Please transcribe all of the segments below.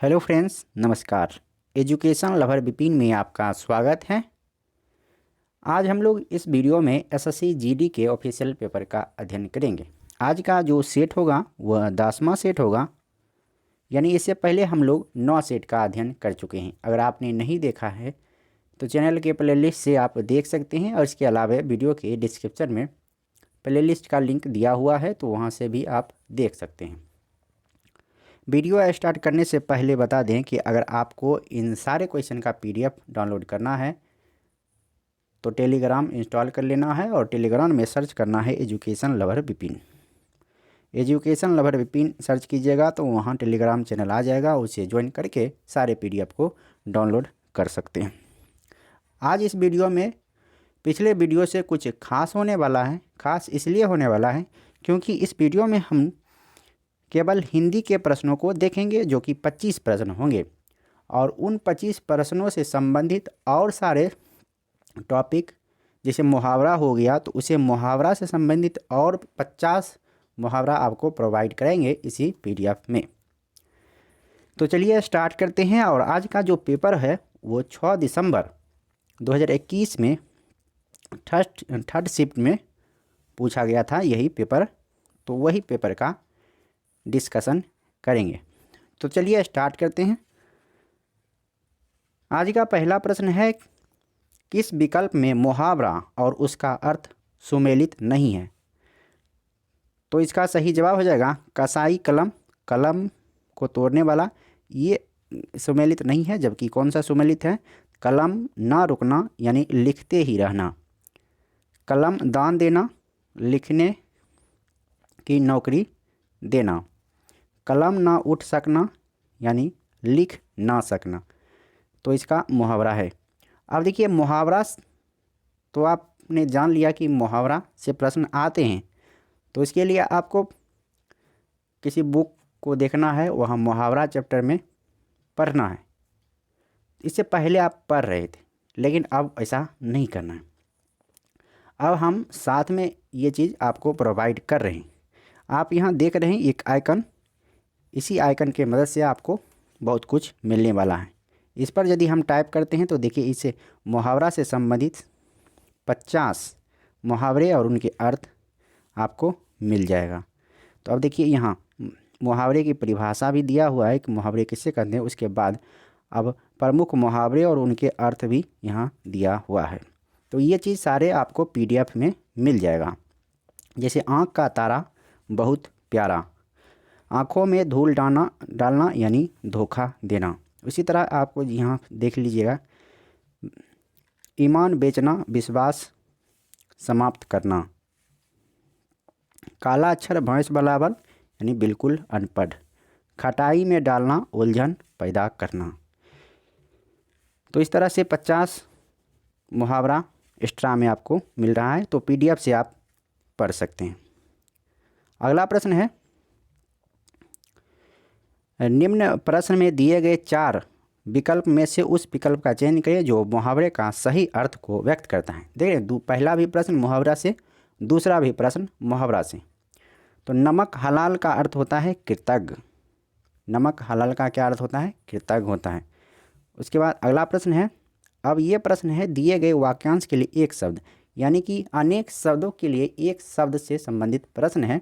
Hello friends, नमस्कार। Education lover Vipin में आपका स्वागत है। आज हम लोग इस वीडियो में एसएससी जीडी के ऑफिशियल पेपर का अध्ययन करेंगे। आज का जो सेट होगा वह 10वां सेट होगा, यानी इससे पहले हम लोग 9 सेट का अध्ययन कर चुके हैं। अगर आपने नहीं देखा है तो चैनल के प्लेलिस्ट से आप देख सकते हैं, और इसके अलावा वीडियो के डिस्क्रिप्शन में प्लेलिस्ट का लिंक दिया हुआ है, तो वहाँ से भी आप देख सकते हैं। वीडियो स्टार्ट करने से पहले बता दें कि अगर आपको इन सारे क्वेश्चन का पीडीएफ डाउनलोड करना है तो टेलीग्राम इंस्टॉल कर लेना है, और टेलीग्राम में सर्च करना है education lover Vipin. Education lover Vipin search कीजिएगा तो वहाँ टेलीग्राम चैनल आ जाएगा, उसे ज्वाइन करके सारे पीडीएफ को डाउनलोड कर सकते हैं। आज इस वीडियो में पिछले वीडियो से कुछ खास होने वाला है। खास इसलिए होने वाला है क्योंकि इस वीडियो में हम केवल हिंदी के प्रश्नों को देखेंगे, जो कि 25 प्रश्न होंगे, और उन 25 प्रश्नों से संबंधित और सारे टॉपिक, जैसे मुहावरा हो गया तो उसे मुहावरा से संबंधित और 50 मुहावरा आपको प्रोवाइड करेंगे इसी पीडीएफ में। तो चलिए स्टार्ट करते हैं। और आज का जो पेपर है वो 6 दिसंबर 2021 में थर्ड शिफ्ट में पूछा गया था यही पेपर, तो वही पेपर का डिस्कशन करेंगे। तो चलिए स्टार्ट करते हैं। आज का पहला प्रश्न है, किस विकल्प में मुहावरा और उसका अर्थ सुमेलित नहीं है? तो इसका सही जवाब हो जाएगा कसाई कलम, कलम को तोड़ने वाला, ये सुमेलित नहीं है। जबकि कौन सा सुमेलित है? कलम ना रुकना, यानी लिखते ही रहना। कलम दान देना, लिखने की नौकरी देना। कलम ना उठ सकना, यानी लिख ना सकना। तो इसका मुहावरा है। अब देखिए, मुहावरा तो आपने जान लिया कि मुहावरा से प्रश्न आते हैं, तो इसके लिए आपको किसी बुक को देखना है, वहाँ मुहावरा चैप्टर में पढ़ना है। इससे पहले आप पढ़ रहे थे, लेकिन अब ऐसा नहीं करना है। अब हम साथ में ये चीज़ आपको प्रोवाइड कर रहे हैं। आप यहाँ देख रहे हैं एक आइकन, इसी आइकन के मदद से आपको बहुत कुछ मिलने वाला है। इस पर यदि हम टाइप करते हैं तो देखिए, इससे मुहावरा से संबंधित 50 मुहावरे और उनके अर्थ आपको मिल जाएगा। तो अब देखिए, यहाँ मुहावरे की परिभाषा भी दिया हुआ है कि मुहावरे किससे कहते हैं। उसके बाद अब प्रमुख मुहावरे और उनके अर्थ भी यहाँ दिया हुआ है। तो ये चीज़ सारे आपको पीडीएफ में मिल जाएगा। जैसे आँख का तारा बहुत प्यारा, आँखों में धूल डालना यानी धोखा देना। उसी तरह आपको यहाँ देख लीजिएगा, ईमान बेचना, विश्वास समाप्त करना। काला अक्षर भैंस बराबर, यानी बिल्कुल अनपढ़। खटाई में डालना, उलझन पैदा करना। तो इस तरह से 50 मुहावरा एक्स्ट्रा में आपको मिल रहा है, तो पीडीएफ से आप पढ़ सकते हैं। अगला प्रश्न है, निम्न प्रश्न में दिए गए 4 विकल्प में से उस विकल्प का चयन करें जो मुहावरे का सही अर्थ को व्यक्त करता है। देखिए, पहला भी प्रश्न मुहावरा से, दूसरा भी प्रश्न मुहावरा से। तो नमक हलाल का अर्थ होता है कृतज्ञ। नमक हलाल का क्या अर्थ होता है? कृतज्ञ होता है। उसके बाद अगला प्रश्न है, अब ये प्रश्न है, दिए गए वाक्यांश के लिए एक शब्द, यानी कि अनेक शब्दों के लिए एक शब्द से संबंधित प्रश्न है।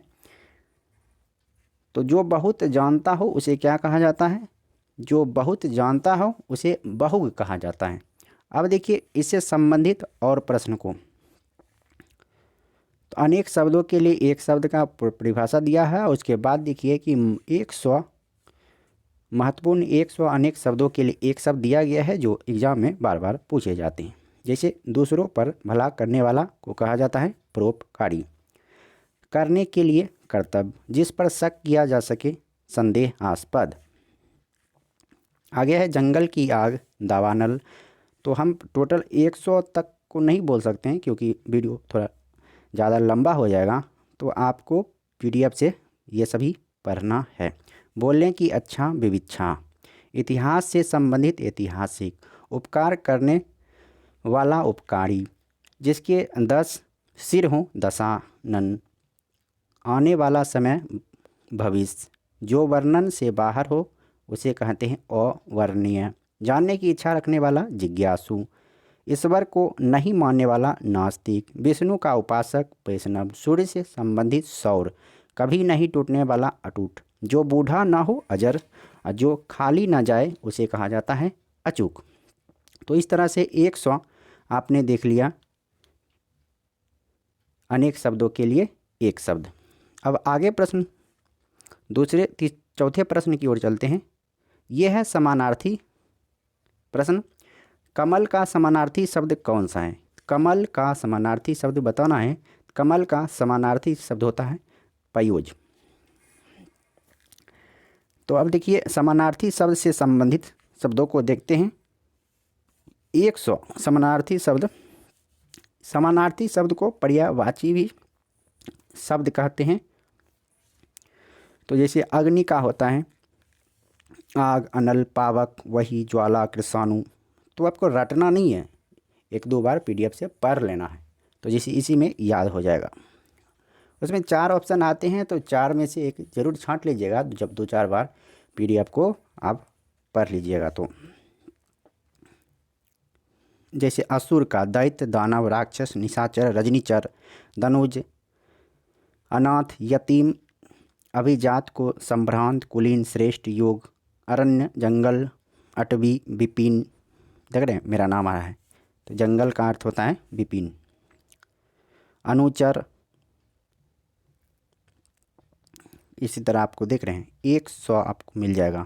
तो जो बहुत जानता हो उसे क्या कहा जाता है? जो बहुत जानता हो उसे बहुग कहा जाता है। अब देखिए, इससे संबंधित और प्रश्न को, तो अनेक शब्दों के लिए एक शब्द का परिभाषा दिया है। उसके बाद देखिए कि 100 महत्वपूर्ण 100 अनेक शब्दों के लिए एक शब्द दिया गया है जो एग्जाम में बार बार पूछे जाते हैं। जैसे दूसरों पर भला करने वाला को कहा जाता है परोपकारी। करने के लिए कर्तव्य, जिस पर शक किया जा सके संदेहास्पद। आगे है जंगल की आग, दावानल। तो हम टोटल 100 तक को नहीं बोल सकते हैं क्योंकि वीडियो थोड़ा ज़्यादा लंबा हो जाएगा, तो आपको पीडीएफ से ये सभी पढ़ना है। बोलने की अच्छा विविच्छा, इतिहास से संबंधित ऐतिहासिक, उपकार करने वाला उपकारी, जिसके 10 सिर हों दशानन, आने वाला समय भविष्य, जो वर्णन से बाहर हो उसे कहते हैं अवर्णनीय। जानने की इच्छा रखने वाला जिज्ञासु, ईश्वर को नहीं मानने वाला नास्तिक, विष्णु का उपासक वैष्णव, सूर्य से संबंधित सौर, कभी नहीं टूटने वाला अटूट, जो बूढ़ा ना हो अजर, और जो खाली ना जाए उसे कहा जाता है अचूक। तो इस तरह से 100 आपने देख लिया अनेक शब्दों के लिए एक शब्द। अब आगे प्रश्न चौथे प्रश्न की ओर चलते हैं। यह है समानार्थी प्रश्न। कमल का समानार्थी शब्द कौन सा है? कमल का समानार्थी शब्द बताना है। कमल का समानार्थी शब्द होता है पयोज। तो अब देखिए समानार्थी शब्द से संबंधित शब्दों को देखते हैं। 100 समानार्थी शब्द। समानार्थी शब्द को पर्यायवाची भी शब्द कहते हैं। तो जैसे अग्नि का होता है आग, अनल, पावक, वही, ज्वाला, कृषाणु। तो आपको रटना नहीं है, 1-2 बार पीडीएफ से पढ़ लेना है, तो जैसे इसी में याद हो जाएगा। उसमें 4 ऑप्शन आते हैं, तो 4 में से एक ज़रूर छांट लीजिएगा जब 2-4 बार पीडीएफ को आप पढ़ लीजिएगा। तो जैसे असुर का दैत्य, दानव, राक्षस, निशाचर, रजनीचर, धनुज, अनाथ, यतीम, अभिजात को संभ्रांत, कुलीन, श्रेष्ठ, योग, अरण्य, जंगल, अटवी, विपिन। देख रहे हैं मेरा नाम आया है, तो जंगल का अर्थ होता है विपिन। अनुचर, इसी तरह आपको देख रहे हैं 100 आपको मिल जाएगा।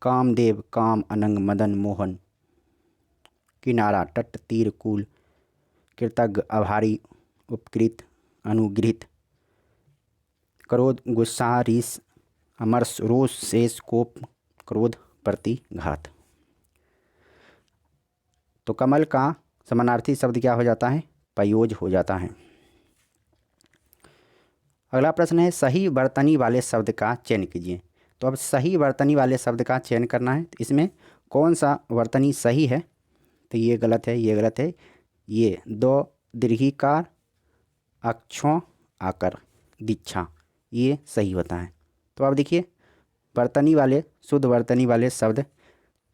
कामदेव, काम, अनंग, मदन, मोहन, किनारा, तट, तीर, कूल, कृतज्ञ, आभारी, उपकृत, अनुगृहित, क्रोध, गुस्सा, रीस, अमर्ष, रोष, शेष, कोप, क्रोध, प्रतिघात। तो कमल का समानार्थी शब्द क्या हो जाता है? पयोज हो जाता है। अगला प्रश्न है सही वर्तनी वाले शब्द का चयन कीजिए। तो अब सही वर्तनी वाले शब्द का चयन करना है। तो इसमें कौन सा वर्तनी सही है? तो ये गलत है, ये गलत है, ये 2 दीर्घिकार, अक्षों, आकर, दीक्षा, ये सही होता है। तो अब देखिए वर्तनी वाले, शुद्ध वर्तनी वाले शब्द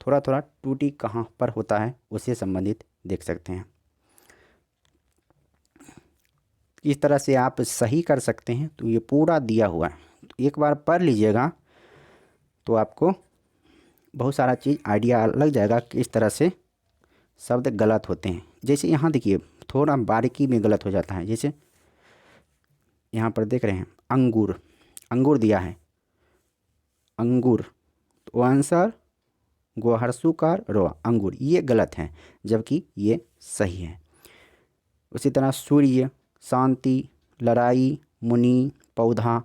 थोड़ा थोड़ा टूटी कहाँ पर होता है उससे संबंधित देख सकते हैं। इस तरह से आप सही कर सकते हैं। तो ये पूरा दिया हुआ है, तो एक बार पढ़ लीजिएगा तो आपको बहुत सारा चीज़ आइडिया लग जाएगा कि इस तरह से शब्द गलत होते हैं। जैसे यहाँ देखिए थोड़ा बारीकी में गलत हो जाता है। जैसे यहाँ पर देख रहे हैं अंगूर, अंगूर दिया है अंगूर, तो आंसर गोहरसुकार रो अंगूर, ये गलत है जबकि ये सही है। उसी तरह सूर्य, शांति, लड़ाई, मुनि, पौधा,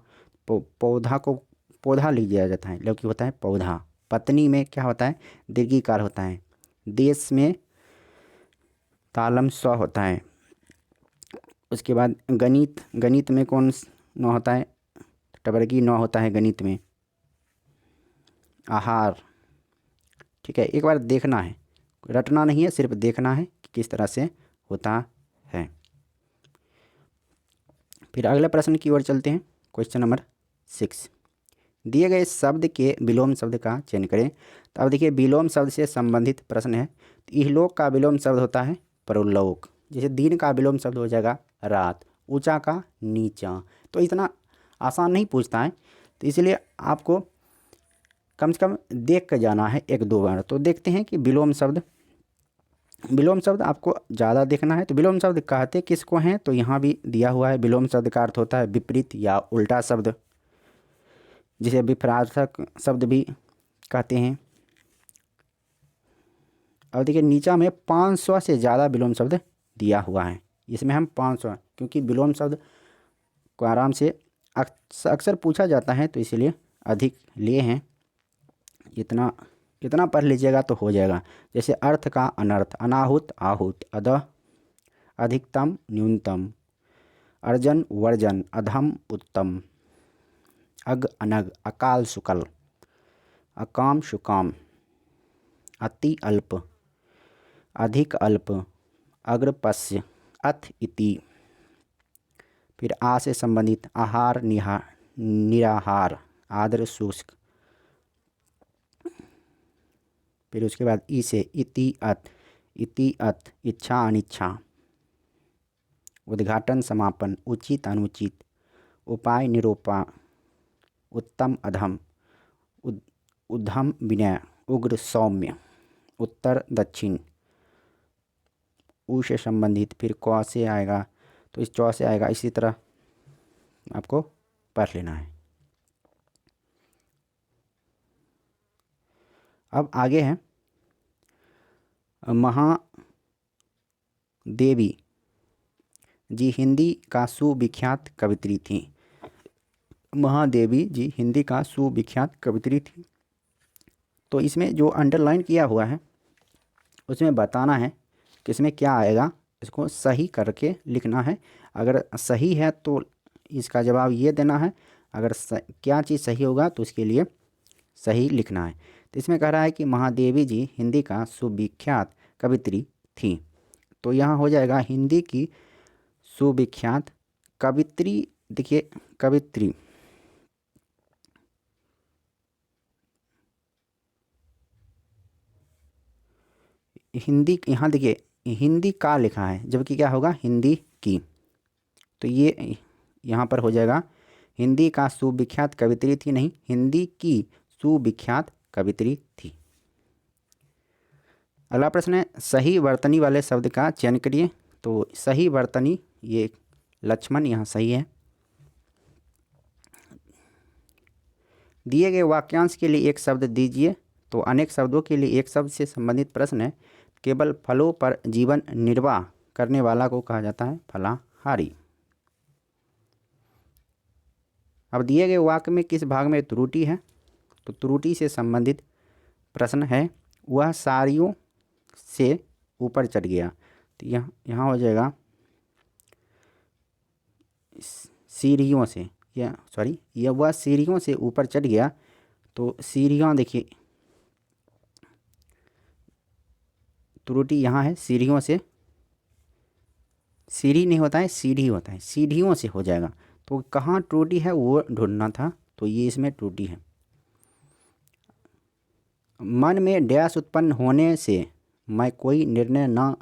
पौधा को पौधा लिख दिया जाता है जबकि होता है पौधा। पत्नी में क्या होता है? दीर्घिकार होता है। देश में तालम स्व होता है। उसके बाद गणित, गणित में कौन न होता है? टबरगी न होता है गणित में। आहार, ठीक है, एक बार देखना है, रटना नहीं है, सिर्फ देखना है कि किस तरह से होता है। फिर अगले प्रश्न की ओर चलते हैं। क्वेश्चन नंबर 6, दिए गए शब्द के विलोम शब्द का चयन करें। तो अब देखिए विलोम शब्द से संबंधित प्रश्न है। इहलोक का विलोम शब्द होता है परलोक। जैसे दिन का विलोम शब्द हो जाएगा रात, ऊंचा का नीचा। तो इतना आसान नहीं पूछता है, तो इसलिए आपको कम से कम देख कर जाना है 1-2 बार। तो देखते हैं कि विलोम शब्द आपको ज़्यादा देखना है। तो विलोम शब्द कहते किसको हैं? तो यहाँ भी दिया हुआ है। विलोम शब्द का अर्थ होता है विपरीत या उल्टा शब्द, जिसे विपरार्थक शब्द भी कहते हैं। अब देखिए नीचा में 500 से ज़्यादा विलोम शब्द दिया हुआ है। इसमें हम 500, क्योंकि विलोम शब्द को आराम से अक्सर पूछा जाता है, तो इसलिए अधिक लिए हैं। इतना पढ़ लीजिएगा तो हो जाएगा। जैसे अर्थ का अनर्थ, अनाहुत, आहूत, अधः, अधिकतम, न्यूनतम, अर्जन, वर्जन, अधम, उत्तम, अग, अनग, अकाल, सुकल, अकाम, शुकाम, अति अल्प, अधिक अल्प, अग्रपस्य, अथ इति। फिर आ से संबंधित आहार, निराहार, आदर, शुष्क, फिर उसके बाद ई से इति अत, इच्छा अनिच्छा, उद्घाटन समापन, उचित अनुचित, उपाय निरूपा, उत्तम अधम, उद्धम विनय, उग्र सौम्य, उत्तर दक्षिण, ऊ से संबंधित, फिर क से आएगा तो इस चौ से आएगा। इसी तरह आपको पढ़ लेना है। अब आगे है महादेवी जी हिंदी का सुविख्यात कवित्री थी। महादेवी जी हिंदी का सुविख्यात कवित्री थी। तो इसमें जो अंडरलाइन किया हुआ है उसमें बताना है कि इसमें क्या आएगा, इसको सही करके लिखना है। अगर सही है तो इसका जवाब ये देना है, अगर क्या चीज़ सही होगा तो उसके लिए सही लिखना है। तो इसमें कह रहा है कि महादेवी जी हिंदी का सुविख्यात कवित्री थी, तो यहाँ हो जाएगा हिंदी की सुविख्यात कवित्री। देखिए कवित्री हिंदी, यहाँ देखिए हिंदी का लिखा है जबकि क्या होगा हिंदी की, तो ये यहाँ पर हो जाएगा हिंदी का सुविख्यात कवित्री थी, नहीं हिंदी की सुविख्यात कवित्री थी। अगला प्रश्न है सही वर्तनी वाले शब्द का चयन करिए। तो सही वर्तनी ये लक्ष्मण यहाँ सही है। दिए गए वाक्यांश के लिए एक शब्द दीजिए। तो अनेक शब्दों के लिए एक शब्द से संबंधित प्रश्न है। केवल फलों पर जीवन निर्वाह करने वाला को कहा जाता है फलाहारी। अब दिए गए वाक्य में किस भाग में त्रुटि है? तो त्रुटि से संबंधित प्रश्न है। वह साड़ियों से ऊपर चढ़ गया, तो यहाँ हो जाएगा सीढ़ियों से, यह वह सीढ़ियों से ऊपर चढ़ गया। तो सीढ़ियाँ देखिए त्रुटि यहाँ है, सीढ़ियों से, सीढ़ी नहीं होता है सीढ़ी होता है, सीढ़ियों से हो जाएगा। तो कहाँ त्रुटि है वो ढूंढना था, तो ये इसमें त्रुटि है। मन में डैश उत्पन्न होने से मैं कोई निर्णय न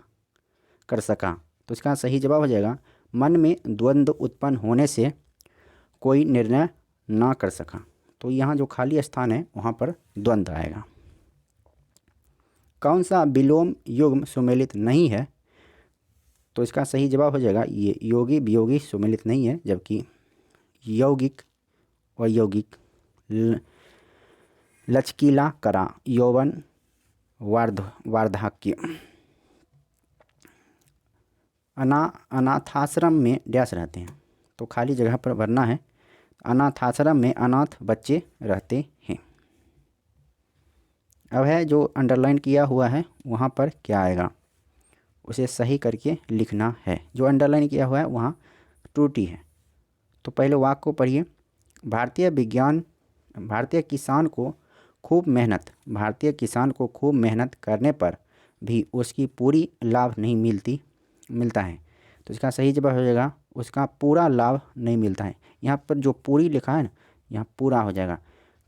कर सका, तो इसका सही जवाब हो जाएगा मन में द्वंद्व उत्पन्न होने से कोई निर्णय न कर सका। तो यहाँ जो खाली स्थान है वहाँ पर द्वंद्व आएगा। कौन सा विलोम युग्म सुमेलित नहीं है? तो इसका सही जवाब हो जाएगा ये योगी वियोगी सुमेलित नहीं है, जबकि यौगिक और यौगिक, लचकीला करा, यौवन, वार्धक्य। अनाथाश्रम में डैश रहते हैं, तो खाली जगह पर भरना है। अनाथाश्रम में अनाथ बच्चे रहते हैं। अब है जो अंडरलाइन किया हुआ है वहाँ पर क्या आएगा उसे सही करके लिखना है। जो अंडरलाइन किया हुआ है वहाँ त्रुटि है। तो पहले वाक्य को पढ़िए। भारतीय किसान को खूब मेहनत करने पर भी उसकी पूरी लाभ नहीं मिलता है। तो इसका सही जवाब हो जाएगा उसका पूरा लाभ नहीं मिलता है। यहाँ पर जो पूरी लिखा है ना, यहाँ पूरा हो जाएगा।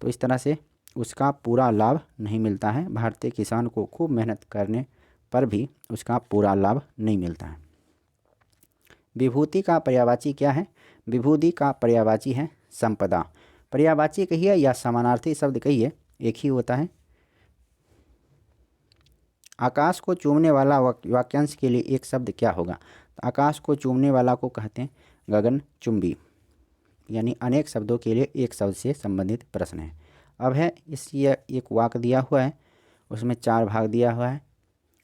तो इस तरह से उसका पूरा लाभ नहीं मिलता है। भारतीय किसान को खूब मेहनत करने पर भी उसका पूरा लाभ नहीं मिलता है। विभूति का पर्यायवाची क्या है? विभूति का पर्यायवाची है संपदा। पर्यायवाची कहिए या समानार्थी शब्द कहिए, एक ही होता है। आकाश को चूमने वाला वाक्यांश के लिए एक शब्द क्या होगा? तो आकाश को चूमने वाला को कहते हैं गगनचुंबी। यानी अनेक शब्दों के लिए एक शब्द से संबंधित प्रश्न है। अब है ये एक वाक्य दिया हुआ है, उसमें 4 भाग दिया हुआ है।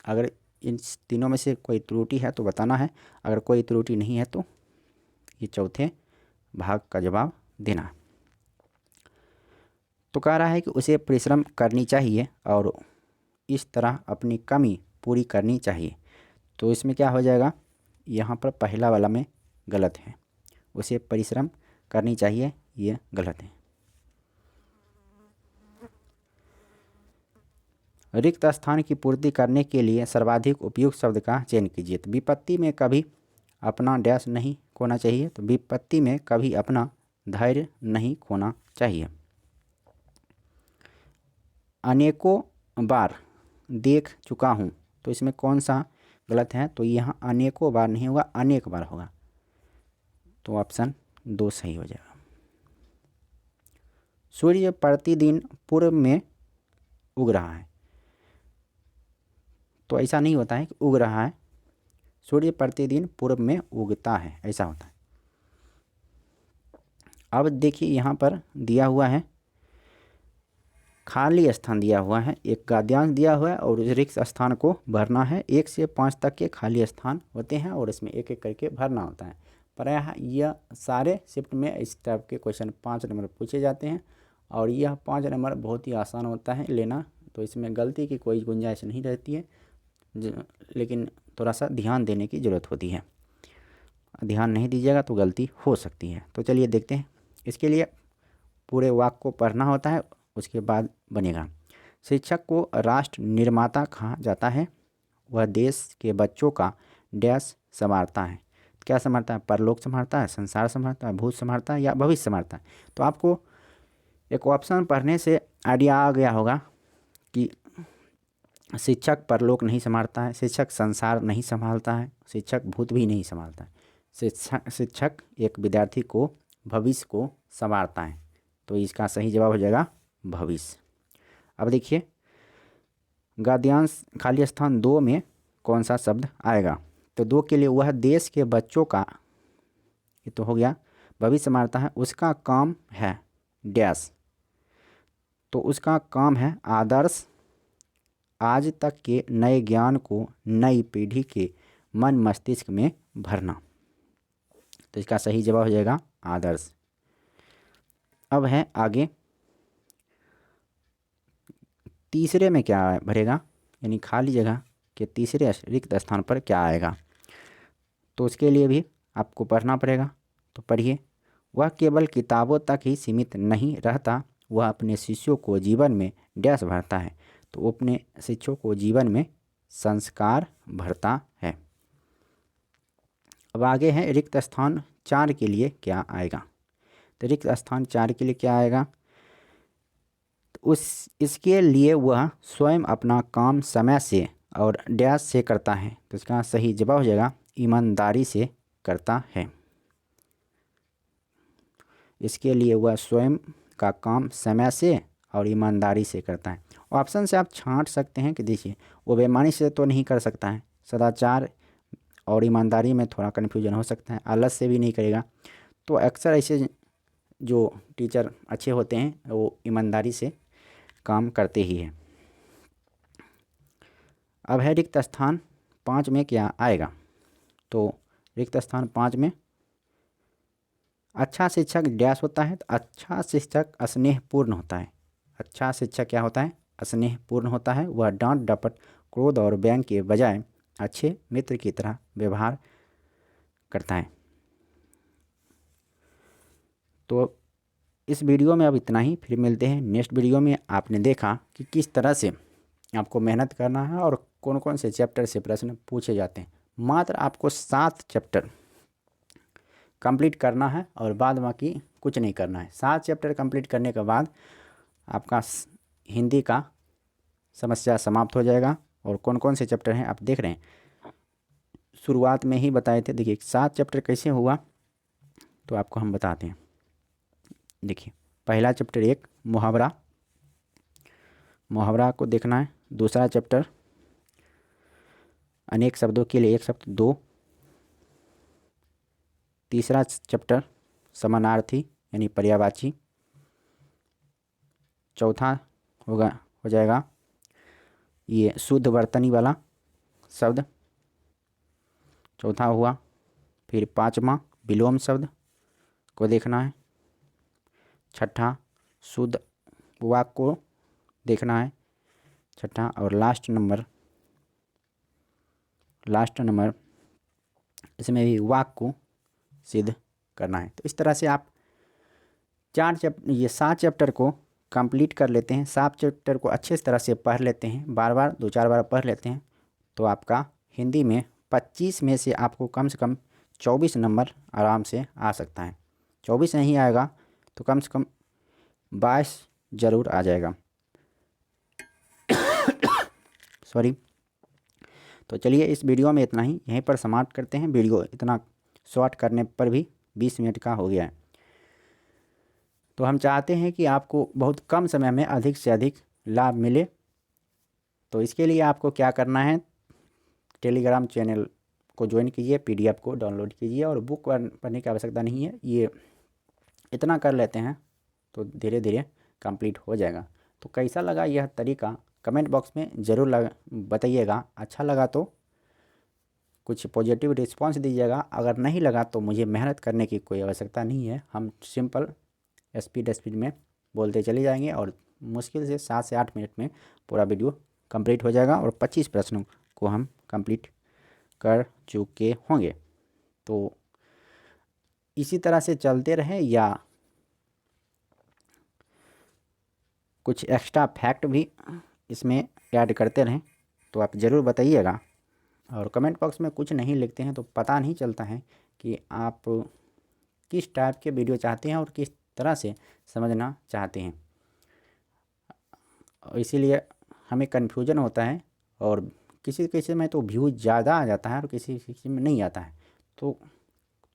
अगर इन तीनों में से कोई त्रुटि है तो बताना है, अगर कोई त्रुटि नहीं है तो ये चौथे भाग का जवाब देना है। तो कह रहा है कि उसे परिश्रम करनी चाहिए और इस तरह अपनी कमी पूरी करनी चाहिए। तो इसमें क्या हो जाएगा, यहाँ पर पहला वाला में गलत है, उसे परिश्रम करनी चाहिए, ये गलत है। रिक्त स्थान की पूर्ति करने के लिए सर्वाधिक उपयुक्त शब्द का चयन कीजिए। तो विपत्ति में कभी अपना डैश नहीं खोना चाहिए। तो विपत्ति में कभी अपना धैर्य नहीं खोना चाहिए। अनेकों बार देख चुका हूँ, तो इसमें कौन सा गलत है? तो यहाँ अनेकों बार नहीं होगा, अनेक बार होगा। तो ऑप्शन 2 सही हो जाएगा। सूर्य प्रतिदिन पूर्व में उग रहा है, तो ऐसा नहीं होता है कि उग रहा है, सूर्य प्रतिदिन पूर्व में उगता है, ऐसा होता है। अब देखिए यहाँ पर दिया हुआ है खाली स्थान दिया हुआ है, एक गद्यांश दिया हुआ है और उस रिक्त स्थान को भरना है। 1 से 5 तक के खाली स्थान होते हैं और इसमें एक एक करके भरना होता है। प्रायः यह सारे शिफ्ट में इस टाइप के क्वेश्चन 5 नंबर पूछे जाते हैं और यह 5 नंबर बहुत ही आसान होता है लेना, तो इसमें गलती की कोई गुंजाइश नहीं रहती है, लेकिन थोड़ा सा ध्यान देने की ज़रूरत होती है। ध्यान नहीं दीजिएगा तो गलती हो सकती है। तो चलिए देखते हैं। इसके लिए पूरे वाक्य को पढ़ना होता है, उसके बाद बनेगा। शिक्षक को राष्ट्र निर्माता कहा जाता है, वह देश के बच्चों का डैश संभालता है। क्या संभालता है? परलोक संभालता है, संसार संभालता है, भूत संभालता है या भविष्य संभालता है। तो आपको एक ऑप्शन पढ़ने से आइडिया आ गया होगा कि शिक्षक परलोक नहीं संभालता है, शिक्षक संसार नहीं संभालता है, शिक्षक भूत भी नहीं संभालता है। शिक्षक एक विद्यार्थी को भविष्य को संवारता है, तो इसका सही जवाब हो जाएगा भविष्य। अब देखिए गद्यांश खाली स्थान 2 में कौन सा शब्द आएगा? तो 2 के लिए वह देश के बच्चों का, ये तो हो गया, भविष्य संवारता है, उसका काम है डैश, तो उसका काम है आदर्श आज तक के नए ज्ञान को नई पीढ़ी के मन मस्तिष्क में भरना, तो इसका सही जवाब हो जाएगा आदर्श। अब है आगे तीसरे में क्या भरेगा, यानी खाली जगह के तीसरे रिक्त स्थान पर क्या आएगा? तो उसके लिए भी आपको पढ़ना पड़ेगा, तो पढ़िए। वह केवल किताबों तक ही सीमित नहीं रहता, वह अपने शिष्यों को जीवन में डैश भरता है, तो वो अपने शिष्यों को जीवन में संस्कार भरता है। अब आगे है रिक्त स्थान 4 के लिए क्या आएगा? तो रिक्त स्थान 4 के लिए क्या आएगा? तो इसके लिए वह स्वयं अपना काम समय से और डैश से करता है, तो इसका सही जवाब हो जाएगा ईमानदारी से करता है। इसके लिए वह स्वयं का काम समय से और ईमानदारी से करता है। ऑप्शन से आप छांट सकते हैं कि देखिए वो बेईमानी से तो नहीं कर सकता है, सदाचार और ईमानदारी में थोड़ा कन्फ्यूजन हो सकता है, आलस से भी नहीं करेगा। तो अक्सर ऐसे जो टीचर अच्छे होते हैं वो ईमानदारी से काम करते ही हैं। अब है रिक्त स्थान 5 में क्या आएगा? तो रिक्त स्थान 5 में अच्छा शिक्षक डैश होता है, तो अच्छा शिक्षक स्नेहपूर्ण होता है। अच्छा शिक्षक क्या होता है? स्नेहपूर्ण होता है, वह डांट डपट क्रोध और व्यंग के बजाय अच्छे मित्र की तरह व्यवहार करता है। तो इस वीडियो में अब इतना ही, फिर मिलते हैं नेक्स्ट वीडियो में। आपने देखा कि किस तरह से आपको मेहनत करना है और कौन कौन से चैप्टर से प्रश्न पूछे जाते हैं। मात्र आपको 7 चैप्टर कंप्लीट करना है और बाद बाकी कुछ नहीं करना है। 7 चैप्टर कंप्लीट करने के बाद आपका हिंदी का समस्या समाप्त हो जाएगा। और कौन कौन से चैप्टर हैं आप देख रहे हैं, शुरुआत में ही बताए थे। देखिए 7 चैप्टर कैसे हुआ, तो आपको हम बताते हैं। देखिए पहला चैप्टर 1 मुहावरा, मुहावरा को देखना है। दूसरा चैप्टर अनेक शब्दों के लिए एक शब्द 2। तीसरा चैप्टर समानार्थी यानी पर्यायवाची। चौथा हो जाएगा ये शुद्ध वर्तनी वाला शब्द, चौथा हुआ। फिर 5वां विलोम शब्द को देखना है। छठा शुद्ध वाक्य को देखना है, छठा। और लास्ट नंबर इसमें भी वाक्य को सिद्ध करना है। तो इस तरह से आप 7 चैप्टर को कंप्लीट कर लेते हैं। 7 चैप्टर को अच्छे तरह से पढ़ लेते हैं, बार बार 2-4 बार पढ़ लेते हैं, तो आपका हिंदी में 25 में से आपको कम से कम 24 नंबर आराम से आ सकता है। 24 नहीं आएगा तो कम से कम 22 ज़रूर आ जाएगा। सॉरी। तो चलिए इस वीडियो में इतना ही, यहीं पर समाप्त करते हैं। वीडियो इतना शॉर्ट करने पर भी 20 मिनट का हो गया है। तो हम चाहते हैं कि आपको बहुत कम समय में अधिक से अधिक लाभ मिले। तो इसके लिए आपको क्या करना है, टेलीग्राम चैनल को ज्वाइन कीजिए, पीडीएफ को डाउनलोड कीजिए और बुक पढ़ने की आवश्यकता नहीं है। ये इतना कर लेते हैं तो धीरे धीरे कंप्लीट हो जाएगा। तो कैसा लगा यह तरीका कमेंट बॉक्स में ज़रूर बताइएगा। अच्छा लगा तो कुछ पॉजिटिव रिस्पांस दीजिएगा, अगर नहीं लगा तो मुझे मेहनत करने की कोई आवश्यकता नहीं है। हम सिंपल स्पीड में बोलते चले जाएंगे और मुश्किल से 7 से 8 मिनट में पूरा वीडियो कंप्लीट हो जाएगा और 25 प्रश्नों को हम कंप्लीट कर चुके होंगे। तो इसी तरह से चलते रहें या कुछ एक्स्ट्रा फैक्ट भी इसमें ऐड करते रहें तो आप ज़रूर बताइएगा। और कमेंट बॉक्स में कुछ नहीं लिखते हैं तो पता नहीं चलता है कि आप किस टाइप के वीडियो चाहते हैं और किस तरह से समझना चाहते हैं। इसीलिए हमें कन्फ्यूजन होता है और किसी किसी में तो व्यूज़ ज़्यादा आ जाता है और किसी किसी में नहीं आता है। तो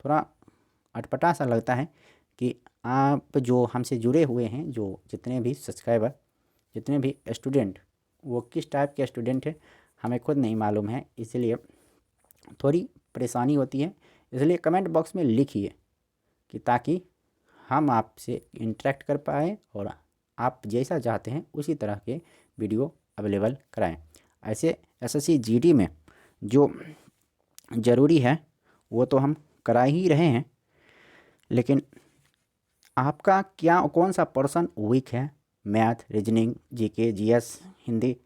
थोड़ा अटपटा सा लगता है कि आप जो हमसे जुड़े हुए हैं, जो जितने भी सब्सक्राइबर, जितने भी स्टूडेंट, वो किस टाइप के स्टूडेंट हैं हमें खुद नहीं मालूम है। इसलिए थोड़ी परेशानी होती है। इसलिए कमेंट बॉक्स में लिखिए कि ताकि हम आपसे इंटरेक्ट कर पाएँ और आप जैसा चाहते हैं उसी तरह के वीडियो अवेलेबल कराएं। ऐसे एसएससी जीडी में जो ज़रूरी है वो तो हम करा ही रहे हैं, लेकिन आपका क्या कौन सा पर्सन वीक है, math, reasoning, GK, GS, Hindi,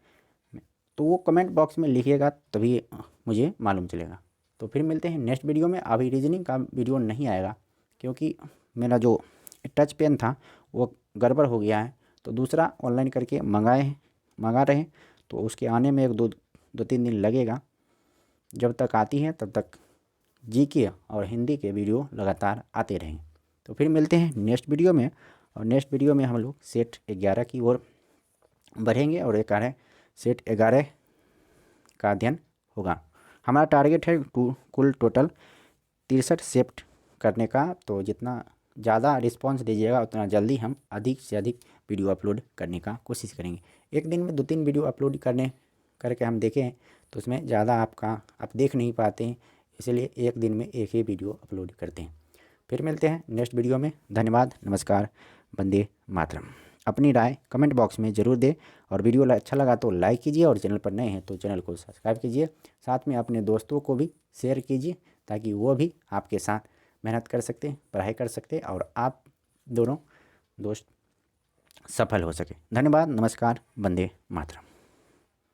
तो वो कमेंट बॉक्स में लिखिएगा तभी मुझे मालूम चलेगा। तो फिर मिलते हैं नेक्स्ट वीडियो में। अभी रीजनिंग का वीडियो नहीं आएगा क्योंकि मेरा जो टच पेन था वो गड़बड़ हो गया है, तो दूसरा ऑनलाइन करके मंगा रहे हैं। तो उसके आने में 2-3 दिन लगेगा। जब तक आती है तब तक जीके और हिंदी के वीडियो लगातार आते रहेंगे। तो फिर मिलते हैं नेक्स्ट वीडियो में, और नेक्स्ट वीडियो में हम लोग सेट 11 की ओर बढ़ेंगे और सेट 11 का अध्ययन होगा। हमारा टारगेट है कुल टोटल 63 सेट करने का। तो जितना ज़्यादा रिस्पांस दीजिएगा उतना जल्दी हम अधिक से अधिक वीडियो अपलोड करने का कोशिश करेंगे। एक दिन में 2-3 वीडियो अपलोड करके हम देखें तो उसमें ज़्यादा आप देख नहीं पाते हैं, इसलिए एक दिन में एक ही वीडियो अपलोड करते हैं। फिर मिलते हैं नेक्स्ट वीडियो में। धन्यवाद, नमस्कार, वंदे मातरम। अपनी राय कमेंट बॉक्स में ज़रूर दें और वीडियो अच्छा लगा तो लाइक कीजिए और चैनल पर नए हैं तो चैनल को सब्सक्राइब कीजिए। साथ में अपने दोस्तों को भी शेयर कीजिए ताकि वो भी आपके साथ मेहनत कर सकते हैं, पढ़ाई कर सकते हैं और आप दोनों दोस्त सफल हो सके। धन्यवाद, नमस्कार, वंदे मातरम।